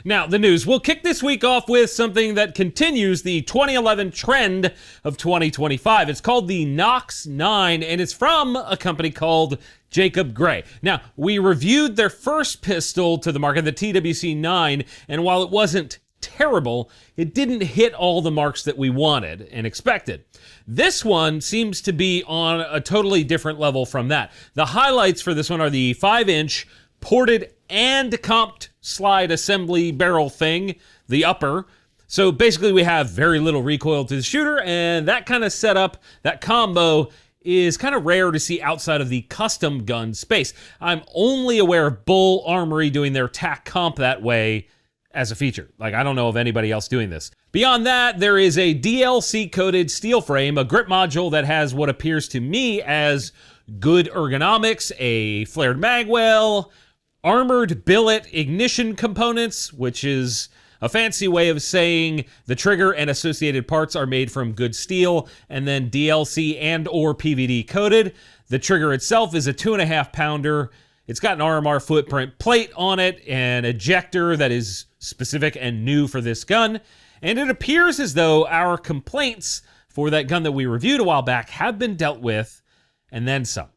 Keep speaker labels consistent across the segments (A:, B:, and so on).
A: Now, the news. We'll kick this week off with something that continues the 2011 trend of 2025. It's called the Nox 9, and it's from a company called Jacob Gray. Now, we reviewed their first pistol to the market, the TWC 9, and while it wasn't terrible, it didn't hit all the marks that we wanted and expected. This one seems to be on a totally different level from that. The highlights for this one are the 5-inch ported and comped slide assembly barrel thing, the upper. So basically we have very little recoil to the shooter, and that kind of setup, that combo, is kind of rare to see outside of the custom gun space. I'm only aware of Bull Armory doing their TAC comp that way as a feature. Like, I don't know of anybody else doing this. Beyond that, there is a DLC-coated steel frame, a grip module that has what appears to me as good ergonomics, a flared magwell, armored billet ignition components, which is a fancy way of saying the trigger and associated parts are made from good steel, and then DLC and or PVD coated. The trigger itself is a 2.5 pounder. It's got an RMR footprint plate on it, an ejector that is specific and new for this gun, and it appears as though our complaints for that gun that we reviewed a while back have been dealt with, and then some.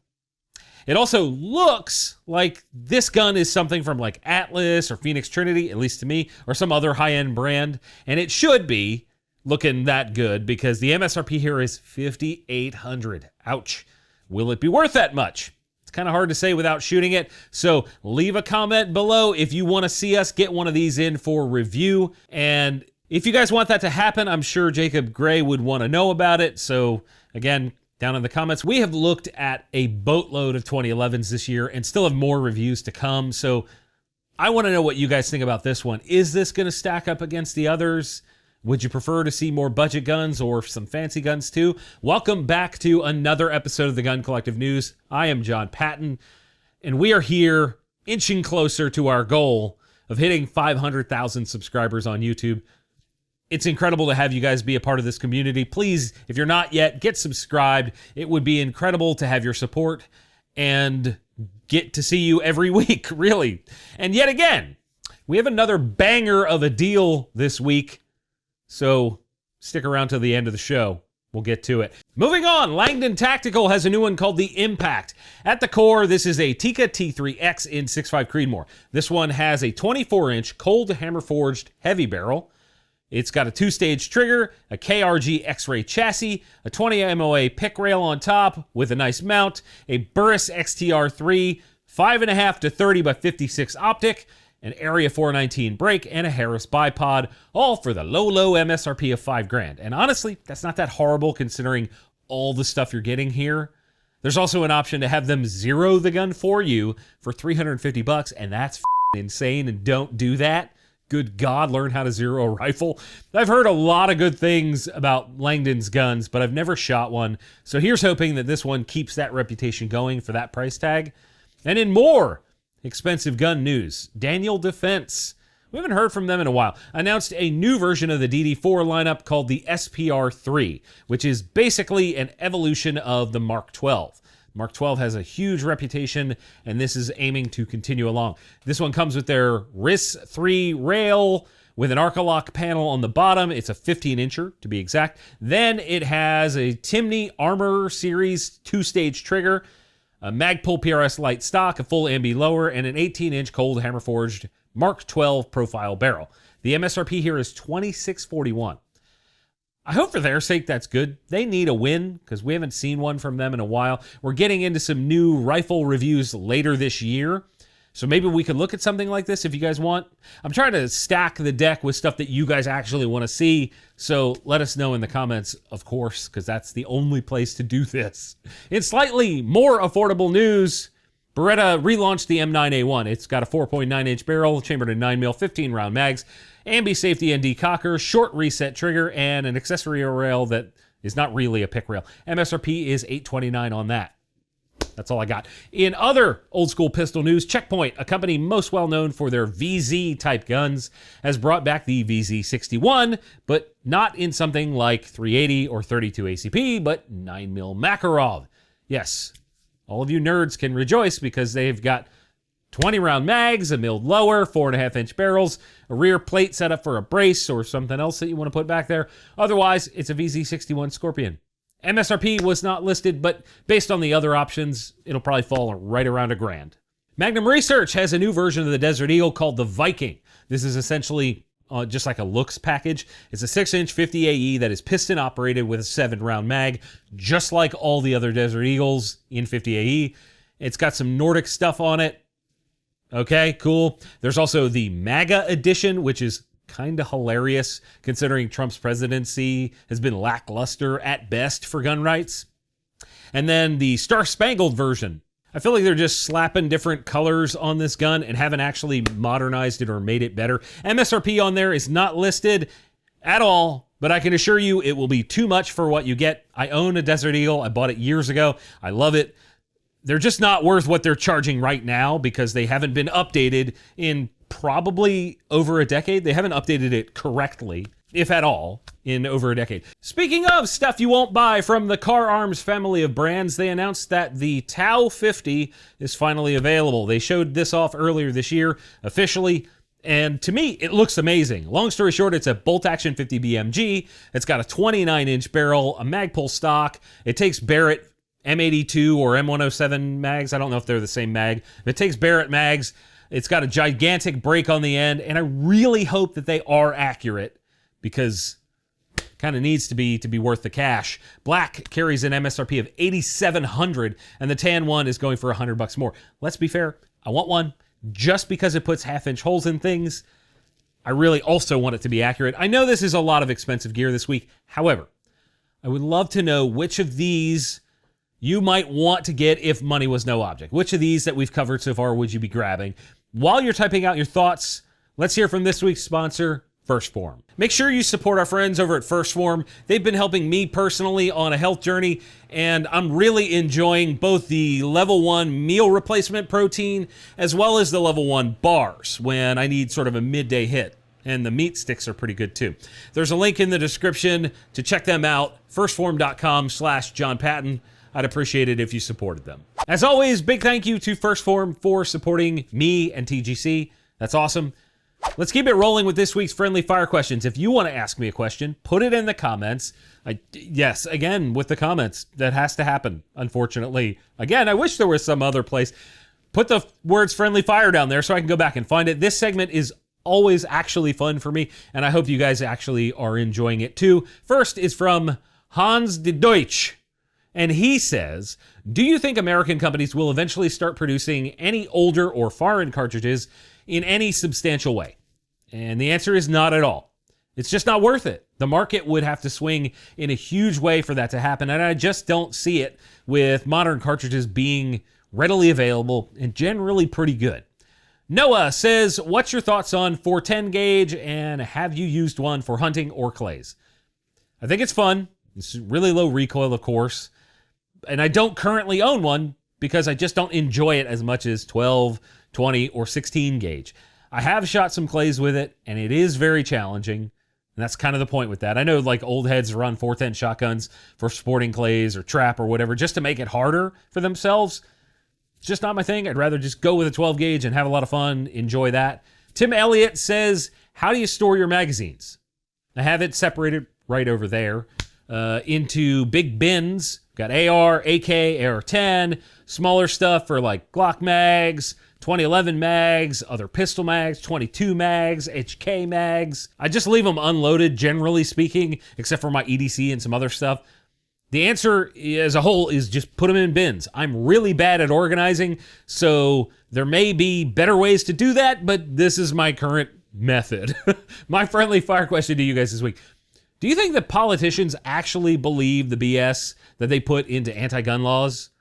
A: It also looks like this gun is something from like Atlas or Phoenix Trinity, at least to me, or some other high-end brand, and it should be looking that good because the MSRP here is $5,800. Ouch. Will it be worth that much? It's kind of hard to say without shooting it, so leave a comment below if you want to see us get one of these in for review. And if you guys want that to happen, I'm sure Jacob Gray would want to know about it. So again, down in the comments, we have looked at a boatload of 2011s this year and still have more reviews to come. So I want to know what you guys think about this one. Is this going to stack up against the others? Would you prefer to see more budget guns or some fancy guns too? Welcome back to another episode of the Gun Collective News. I am John Patton, and we are here inching closer to our goal of hitting 500,000 subscribers on YouTube. It's incredible to have you guys be a part of this community. Please, if you're not yet, get subscribed. It would be incredible to have your support and get to see you every week, really. And yet again, we have another banger of a deal this week. So stick around to the end of the show. We'll get to it. Moving on, Langdon Tactical has a new one called the Impact. At the core, this is a Tikka T3X in 6.5 Creedmoor. This one has a 24-inch cold hammer-forged heavy barrel. It's got a 2-stage trigger, a KRG X-Ray chassis, a 20 MOA pick rail on top with a nice mount, a Burris XTR3, 5.5 to 30 by 56 optic, an Area 419 brake, and a Harris bipod, all for the low MSRP of $5,000. And honestly, that's not that horrible considering all the stuff you're getting here. There's also an option to have them zero the gun for you for $350, and that's insane, and don't do that. Good God, learn how to zero a rifle. I've heard a lot of good things about Langdon's guns, but I've never shot one. So here's hoping that this one keeps that reputation going for that price tag. And in more expensive gun news, Daniel Defense, we haven't heard from them in a while, announced a new version of the DD4 lineup called the SPR3, which is basically an evolution of the Mark 12. Mark 12 has a huge reputation, and this is aiming to continue along. This one comes with their RIS-3 rail with an Arcalock panel on the bottom. It's a 15-incher, to be exact. Then it has a Timney Armor Series 2-stage trigger, a Magpul PRS light stock, a full ambi lower, and an 18-inch cold hammer-forged Mark 12 profile barrel. The MSRP here is $26.41. I hope for their sake that's good. They need a win because we haven't seen one from them in a while. We're getting into some new rifle reviews later this year. So maybe we could look at something like this if you guys want. I'm trying to stack the deck with stuff that you guys actually want to see. So let us know in the comments, of course, because that's the only place to do this. In slightly more affordable news, Beretta relaunched the M9A1. It's got a 4.9-inch barrel, chambered in 9mm, 15-round mags, ambi safety and decocker, short reset trigger, and an accessory rail that is not really a pick rail. MSRP is $829 on that. That's all I got. In other old school pistol news, Checkpoint, a company most well known for their VZ type guns, has brought back the VZ61, but not in something like 380 or 32 ACP, but 9mm Makarov. Yes, all of you nerds can rejoice because they've got 20 round mags, a milled lower, 4.5-inch barrels, a rear plate set up for a brace or something else that you want to put back there. Otherwise, it's a VZ61 Scorpion. MSRP was not listed, but based on the other options, it'll probably fall right around $1,000. Magnum Research has a new version of the Desert Eagle called the Viking. This is essentially just like a looks package. It's a 6-inch 50 AE that is piston operated with a 7-round mag, just like all the other Desert Eagles in 50 AE. It's got some Nordic stuff on it. Okay, cool. There's also the MAGA edition, which is kind of hilarious considering Trump's presidency has been lackluster at best for gun rights. And then the Star Spangled version. I feel like they're just slapping different colors on this gun and haven't actually modernized it or made it better. MSRP on there is not listed at all, but I can assure you it will be too much for what you get. I own a Desert Eagle. I bought it years ago. I love it. They're just not worth what they're charging right now because they haven't been updated in probably over a decade. They haven't updated it correctly, if at all, in over a decade. Speaking of stuff you won't buy from the Kahr Arms family of brands, they announced that the Tau 50 is finally available. They showed this off earlier this year, officially, and to me, it looks amazing. Long story short, it's a bolt-action 50 BMG. It's got a 29-inch barrel, a Magpul stock. It takes Barrett M82 or M107 mags. I don't know if they're the same mag. It takes Barrett mags. It's got a gigantic brake on the end, and I really hope that they are accurate because it kind of needs to be worth the cash. Black carries an MSRP of $8,700, and the tan one is going for $100 more. Let's be fair, I want one just because it puts half-inch holes in things. I really also want it to be accurate. I know this is a lot of expensive gear this week. However, I would love to know which of these you might want to get if money was no object. Which of these that we've covered so far would you be grabbing? While you're typing out your thoughts, let's hear from this week's sponsor, First Form. Make sure you support our friends over at First Form. They've been helping me personally on a health journey, and I'm really enjoying both the level 1 meal replacement protein as well as the level 1 bars when I need sort of a midday hit. And the meat sticks are pretty good too. There's a link in the description to check them out, firstform.com/John Patton. I'd appreciate it if you supported them. As always, big thank you to First Form for supporting me and TGC. That's awesome. Let's keep it rolling with this week's friendly fire questions. If you want to ask me a question, put it in the comments. Yes, again, with the comments, that has to happen, unfortunately. Again, I wish there was some other place. Put the words friendly fire down there so I can go back and find it. This segment is always actually fun for me, and I hope you guys actually are enjoying it too. First is from Hans de Deutsch. And he says, do you think American companies will eventually start producing any older or foreign cartridges in any substantial way? And the answer is not at all. It's just not worth it. The market would have to swing in a huge way for that to happen, and I just don't see it with modern cartridges being readily available and generally pretty good. Noah says, what's your thoughts on 410 gauge, and have you used one for hunting or clays? I think it's fun. It's really low recoil, of course. And I don't currently own one because I just don't enjoy it as much as 12, 20, or 16 gauge. I have shot some clays with it, and it is very challenging. And that's kind of the point with that. I know like old heads run 410 shotguns for sporting clays or trap or whatever just to make it harder for themselves. It's just not my thing. I'd rather just go with a 12 gauge and have a lot of fun, enjoy that. Tim Elliott says, how do you store your magazines? I have it separated right over there into big bins. Got AR, AK, AR-10, smaller stuff for like Glock mags, 2011 mags, other pistol mags, 22 mags, HK mags. I just leave them unloaded, generally speaking, except for my EDC and some other stuff. The answer as a whole is just put them in bins. I'm really bad at organizing, so there may be better ways to do that, but this is my current method. My friendly fire question to you guys this week. Do you think that politicians actually believe the BS that they put into anti-gun laws?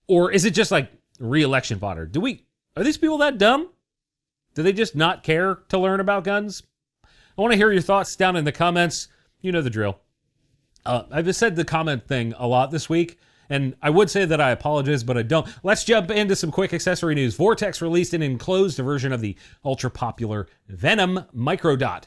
A: Or is it just like re-election fodder? Are these people that dumb? Do they just not care to learn about guns? I want to hear your thoughts down in the comments. You know the drill. I've just said the comment thing a lot this week, and I would say that I apologize, but I don't. Let's jump into some quick accessory news. Vortex released an enclosed version of the ultra-popular Venom Microdot.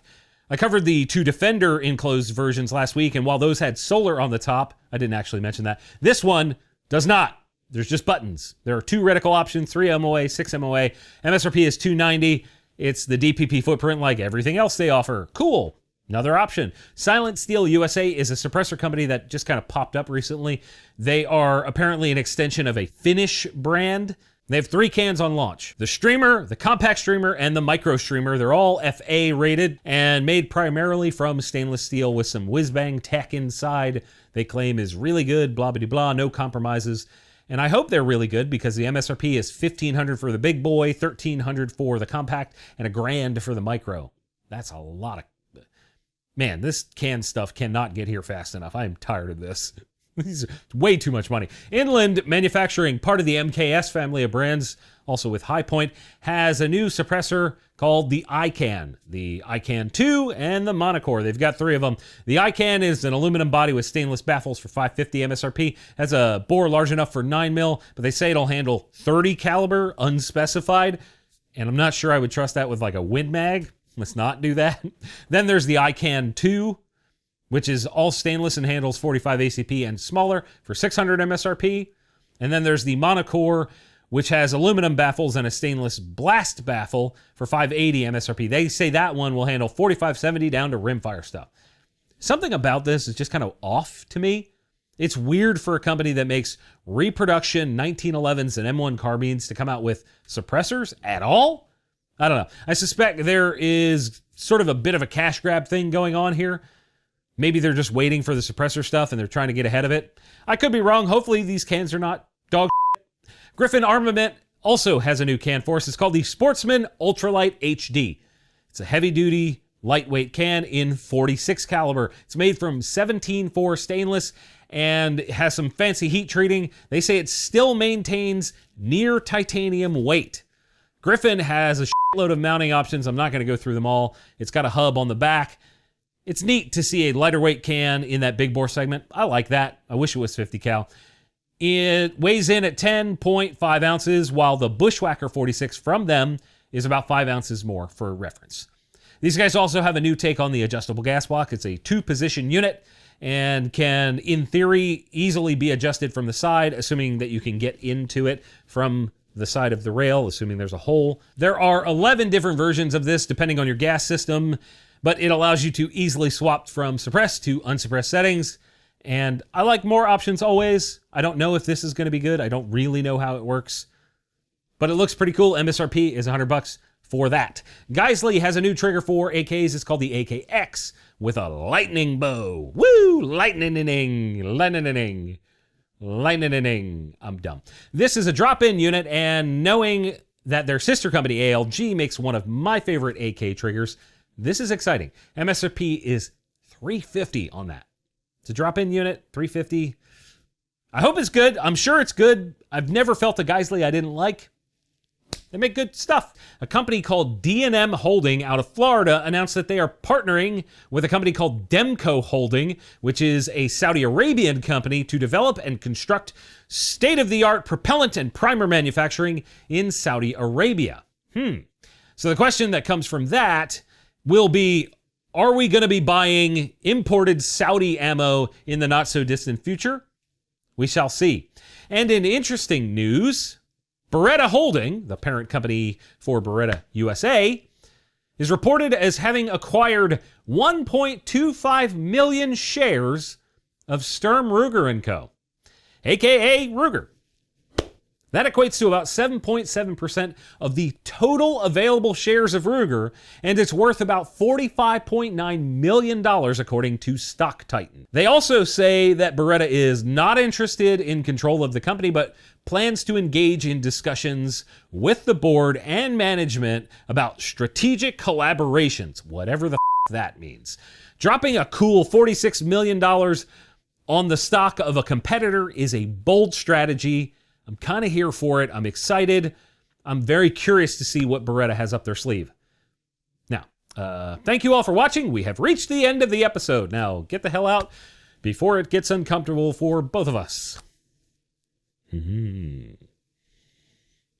A: I covered the two Defender enclosed versions last week, and while those had solar on the top, I didn't actually mention that, this one does not. There's just buttons. There are 2 reticle options, 3 MOA, 6 MOA. MSRP is $290. It's the DPP footprint like everything else they offer. Cool. Another option. Silent Steel USA is a suppressor company that just kind of popped up recently. They are apparently an extension of a Finnish brand. They have 3 cans on launch. The Streamer, the Compact Streamer, and the Micro Streamer. They're all FA rated and made primarily from stainless steel with some whiz-bang tech inside. They claim is really good, blah, blah, blah, no compromises. And I hope they're really good because the MSRP is $1,500 for the big boy, $1,300 for the compact, and $1,000 for the micro. That's a lot of... Man, this can stuff cannot get here fast enough. I am tired of this. These are way too much money. Inland Manufacturing, part of the MKS family of brands, also with High Point, has a new suppressor called the ICAN. The ICAN 2 and the Monocore. They've got 3 of them. The ICAN is an aluminum body with stainless baffles for $550 MSRP. Has a bore large enough for 9mm, but they say it'll handle 30 caliber, unspecified. And I'm not sure I would trust that with like a Win Mag. Let's not do that. Then there's the ICAN 2, which is all stainless and handles 45 ACP and smaller for $600 MSRP. And then there's the Monocore, which has aluminum baffles and a stainless blast baffle for $580 MSRP. They say that one will handle 45-70 down to rimfire stuff. Something about this is just kind of off to me. It's weird for a company that makes reproduction 1911s and M1 carbines to come out with suppressors at all. I don't know. I suspect there is sort of a bit of a cash grab thing going on here. Maybe they're just waiting for the suppressor stuff and they're trying to get ahead of it. I could be wrong. Hopefully these cans are not dog shit. Griffin Armament also has a new can for us. It's called the Sportsman Ultralight HD. It's a heavy-duty, lightweight can in 46 caliber. It's made from 17-4 stainless and has some fancy heat treating. They say it still maintains near titanium weight. Griffin has a shitload of mounting options. I'm not going to go through them all. It's got a hub on the back. It's neat to see a lighter weight can in that big bore segment. I like that. I wish it was 50 cal. It weighs in at 10.5 ounces, while the Bushwhacker 46 from them is about 5 ounces more for reference. These guys also have a new take on the adjustable gas block. It's a 2-position unit and can, in theory, easily be adjusted from the side, assuming that you can get into it from the side of the rail, assuming there's a hole. There are 11 different versions of this, depending on your gas system, but it allows you to easily swap from suppressed to unsuppressed settings. And I like more options always. I don't know if this is going to be good. I don't really know how it works, but it looks pretty cool. MSRP is $100 for that. Geisley has a new trigger for AKs. It's called the AKX with a lightning bow. Woo! Lightning-ing, lightning-ing. Lightning. I'm dumb. This is a drop-in unit, and knowing that their sister company, ALG, makes one of my favorite AK triggers, this is exciting. MSRP is $350 on that. It's a drop-in unit, $350. I hope it's good. I'm sure it's good. I've never felt a Geisley I didn't like. They make good stuff. A company called D&M Holding out of Florida announced that they are partnering with a company called Demco Holding, which is a Saudi Arabian company, to develop and construct state-of-the-art propellant and primer manufacturing in Saudi Arabia. So the question that comes from that will be, are we going to be buying imported Saudi ammo in the not-so-distant future? We shall see. And in interesting news, Beretta Holding, the parent company for Beretta USA, is reported as having acquired 1.25 million shares of Sturm Ruger & Co., aka Ruger. That equates to about 7.7% of the total available shares of Ruger, and it's worth about $45.9 million according to Stock Titan. They also say that Beretta is not interested in control of the company, but plans to engage in discussions with the board and management about strategic collaborations, whatever the that means. Dropping a cool $46 million on the stock of a competitor is a bold strategy. I'm kind of here for it. I'm excited. I'm very curious to see what Beretta has up their sleeve. Now, thank you all for watching. We have reached the end of the episode. Now, get the hell out before it gets uncomfortable for both of us. You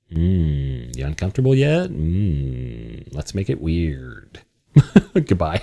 A: uncomfortable yet? Let's make it weird. Goodbye.